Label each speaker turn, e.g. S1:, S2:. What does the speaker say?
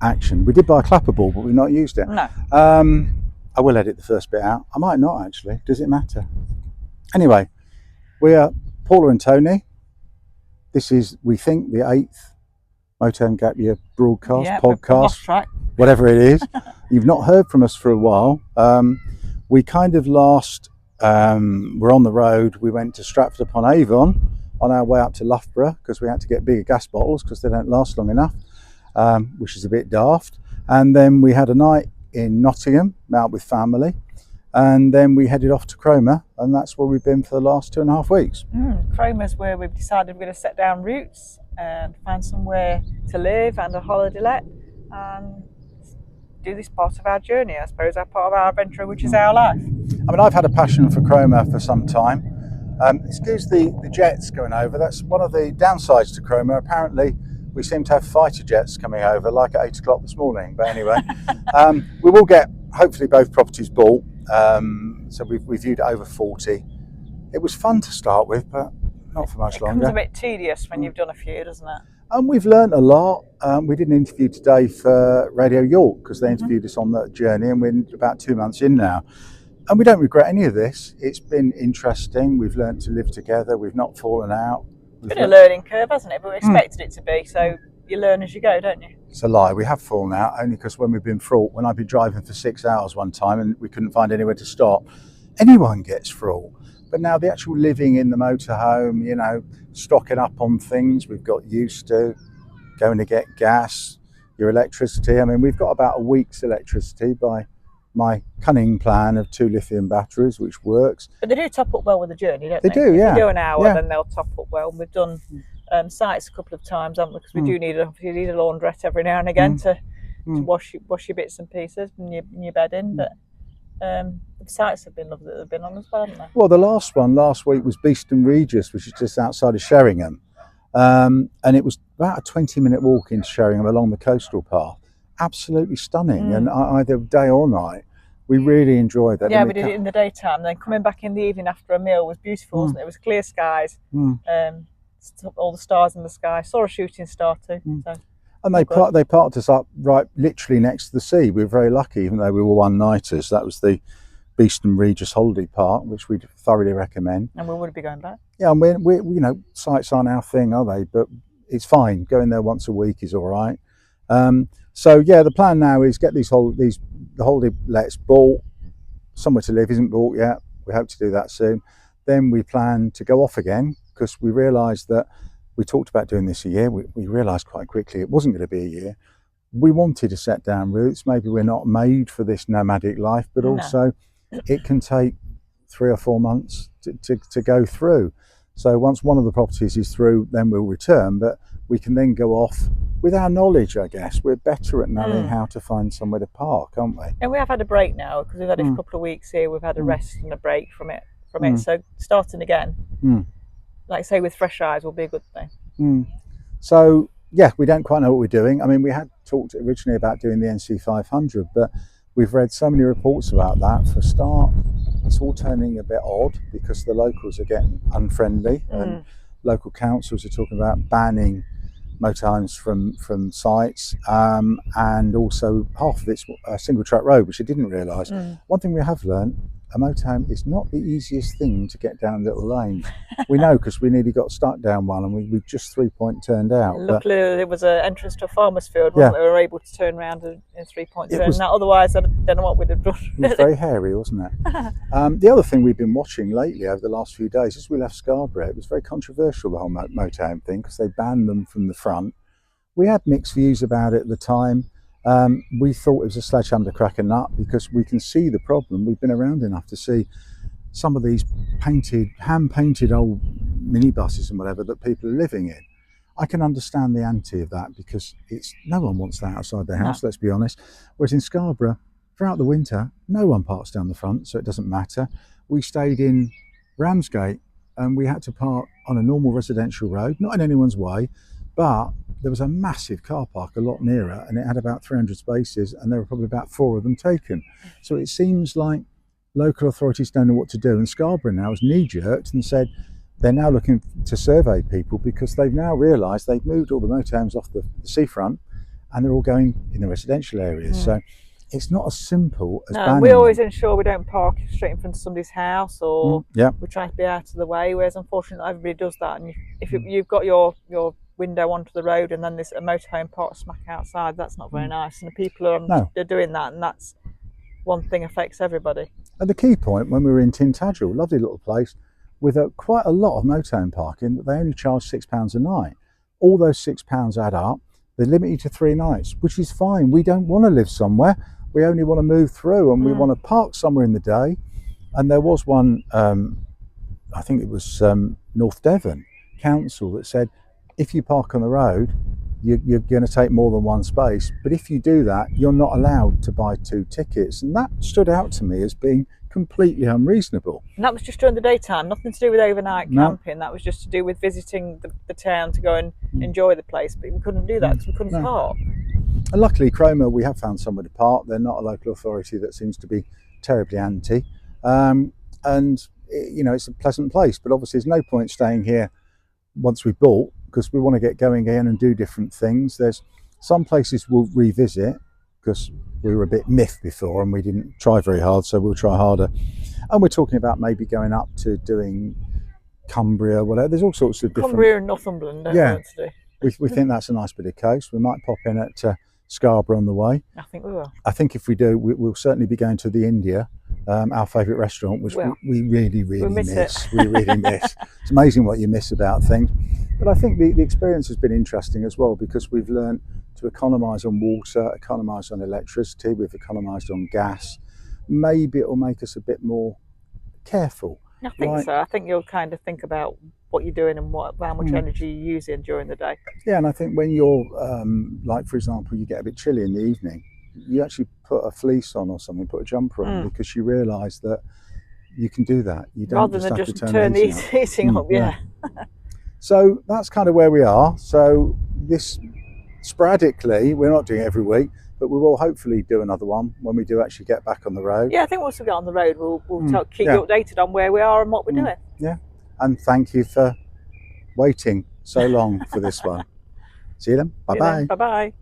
S1: action. We did buy a clapper ball, but we've not used it.
S2: No.
S1: I will edit the first bit out. I might not actually. Does it matter? Anyway, we are Paula and Tony. This is, we think, the 8th Motorhome Gap Year broadcast, podcast,
S2: lost track.
S1: whatever it is. You've not heard from us for a while. We kind of lost. We're on the road. We went to Stratford-upon-Avon on our way up to Loughborough because we had to get bigger gas bottles because they don't last long enough, which is a bit daft. And then we had a night in Nottingham, out with family, and then we headed off to Cromer, and that's where we've been for the last 2.5 weeks.
S2: Cromer's where we've decided we're going to set down roots and find somewhere to live and a holiday let and do this part of our journey, I suppose, our part of our adventure, which is our life.
S1: I mean, I've had a passion for Cromer for some time. Excuse the jets going over. That's one of the downsides to Cromer. Apparently, we seem to have fighter jets coming over, like at 8 o'clock this morning. But anyway, we will get, hopefully, both properties bought. So we viewed over 40. It was fun to start with, but not for much longer.
S2: It becomes a bit tedious when you've done a few, doesn't it?
S1: And we've learnt a lot. We did an interview today for Radio York because they interviewed us on that journey, and we're about 2 months in now. And we don't regret any of this. It's been interesting. We've learnt to live together. We've not fallen out.
S2: It's been a learning curve, hasn't it? But we expected it to be, so you learn as you go, don't you?
S1: It's a lie. We have fallen out only because when we've been fraught, when I've been driving for 6 hours one time and we couldn't find anywhere to stop, anyone gets fraught. But now the actual living in the motorhome, you know, stocking up on things we've got used to, going to get gas, your electricity. I mean, we've got about a week's electricity by my cunning plan of 2 lithium batteries, which works.
S2: But they do top up well with the journey, don't they?
S1: They do, yeah.
S2: If you do an hour, then they'll top up well. We've done sites a couple of times, haven't we? Because we do need a laundrette every now and again to wash your bits and pieces and your bedding. But the sites have been lovely that they've been on as well, haven't they?
S1: Well, the last one last week was Beeston Regis, which is just outside of Sheringham. And it was about a 20-minute walk into Sheringham along the coastal path. Absolutely stunning, and either day or night, we really enjoyed that.
S2: Yeah, we did it in the daytime. Then coming back in the evening after a meal was beautiful, wasn't it? It was clear skies, all the stars in the sky. Saw a shooting star too. So.
S1: And they parked us up right literally next to the sea. We were very lucky, even though we were one-nighters. That was the Beeston Regis Holiday Park, which we'd thoroughly recommend.
S2: And we would be going back.
S1: Yeah, and we you know, sites aren't our thing, are they? But it's fine. Going there once a week is all right. So yeah, the plan now is get the holiday lets bought. Somewhere to live isn't bought yet. We hope to do that soon. Then we plan to go off again because we realised that we talked about doing this a year. We realised quite quickly it wasn't going to be a year. We wanted to set down roots. Maybe we're not made for this nomadic life, but also it can take 3 or 4 months to go through. So once one of the properties is through, then we'll return. But we can then go off with our knowledge, I guess. We're better at knowing how to find somewhere to park, aren't we?
S2: And we have had a break now because we've had a couple of weeks here. We've had a rest and a break from it. So starting again, like I say, with fresh eyes will be a good thing.
S1: So yeah, we don't quite know what we're doing. I mean, we had talked originally about doing the NC 500, but we've read so many reports about that. For a start, it's all turning a bit odd because the locals are getting unfriendly and local councils are talking about banning motorhomes from sites, and also half of it's a single track road, which I didn't realise. One thing we have learned, a motorhome is not the easiest thing to get down little lanes. We know because we nearly got stuck down one and we just 3-point turned out.
S2: Luckily there was an entrance to a farmer's field, wasn't it? We were able to turn around in 3-point turn. Otherwise I don't know what we'd have done.
S1: It was very hairy, wasn't it? The other thing we've been watching lately over the last few days is we left Scarborough. It was very controversial, the whole motorhome thing, because they banned them from the front. We had mixed views about it at the time. We thought it was a sledgehammer to crack a nut because we can see the problem. We've been around enough to see some of these hand-painted old minibuses and whatever that people are living in. I can understand the anti of that because no one wants that outside their house, let's be honest. Whereas in Scarborough, throughout the winter, no one parks down the front, so it doesn't matter. We stayed in Ramsgate and we had to park on a normal residential road, not in anyone's way, but there was a massive car park a lot nearer and it had about 300 spaces and there were probably about 4 of them taken. So it seems like local authorities don't know what to do, and Scarborough now has knee-jerked and said they're now looking to survey people because they've now realised they've moved all the motorhomes off the seafront and they're all going in the residential areas. So it's not as simple as
S2: No,
S1: banning
S2: we always
S1: them.
S2: ensure we don't park straight in front of somebody's house, or
S1: Yeah.
S2: we try to be out of the way. Whereas unfortunately, everybody does that. And if you've got your window onto the road, and then there's a motorhome parked smack outside, that's not very nice. And the people are doing that, and that's one thing affects everybody.
S1: And the key point, when we were in Tintagel, lovely little place with quite a lot of motorhome parking, that they only charge £6 a night. All those £6 add up. They limit you to 3 nights, which is fine. We don't want to live somewhere. We only want to move through, and we want to park somewhere in the day. And there was one, I think it was North Devon Council, that said, if you park on the road, you're going to take more than one space. But if you do that, you're not allowed to buy 2 tickets. And that stood out to me as being completely unreasonable.
S2: And that was just during the daytime, nothing to do with overnight camping. That was just to do with visiting the town to go and enjoy the place. But we couldn't do that because we couldn't park.
S1: And luckily, Cromer, we have found somewhere to park. They're not a local authority that seems to be terribly anti. And, it's a pleasant place. But obviously, there's no point staying here once we've bought, because we want to get going again and do different things. There's some places we'll revisit because we were a bit miffed before and we didn't try very hard, so we'll try harder. And we're talking about maybe going up to doing Cumbria, whatever. There's all sorts of different...
S2: Cumbria and Northumberland,
S1: yeah. We think that's a nice bit of coast. We might pop in at Scarborough on the way.
S2: I think we will.
S1: I think if we do, we'll certainly be going to the India, our favourite restaurant, which we really miss. We really miss. It's amazing what you miss about things. But I think the experience has been interesting as well, because we've learned to economise on water, economise on electricity, we've economised on gas. Maybe it'll make us a bit more careful.
S2: I think so. I think you'll kind of think about what you're doing and how much energy you're using during the day.
S1: Yeah, and I think when you're, like for example, you get a bit chilly in the evening, you actually put a fleece on or something, put a jumper on, because you realise that you can do that. You don't
S2: rather than just turn the heating up. Yeah.
S1: So that's kind of where we are. So this, sporadically, we're not doing it every week, but we will hopefully do another one when we do actually get back on the road.
S2: Yeah, I think once we get on the road, we'll keep you updated on where we are and what we're doing.
S1: Yeah, and thank you for waiting so long for this one. See you then. Bye-bye.
S2: Bye-bye.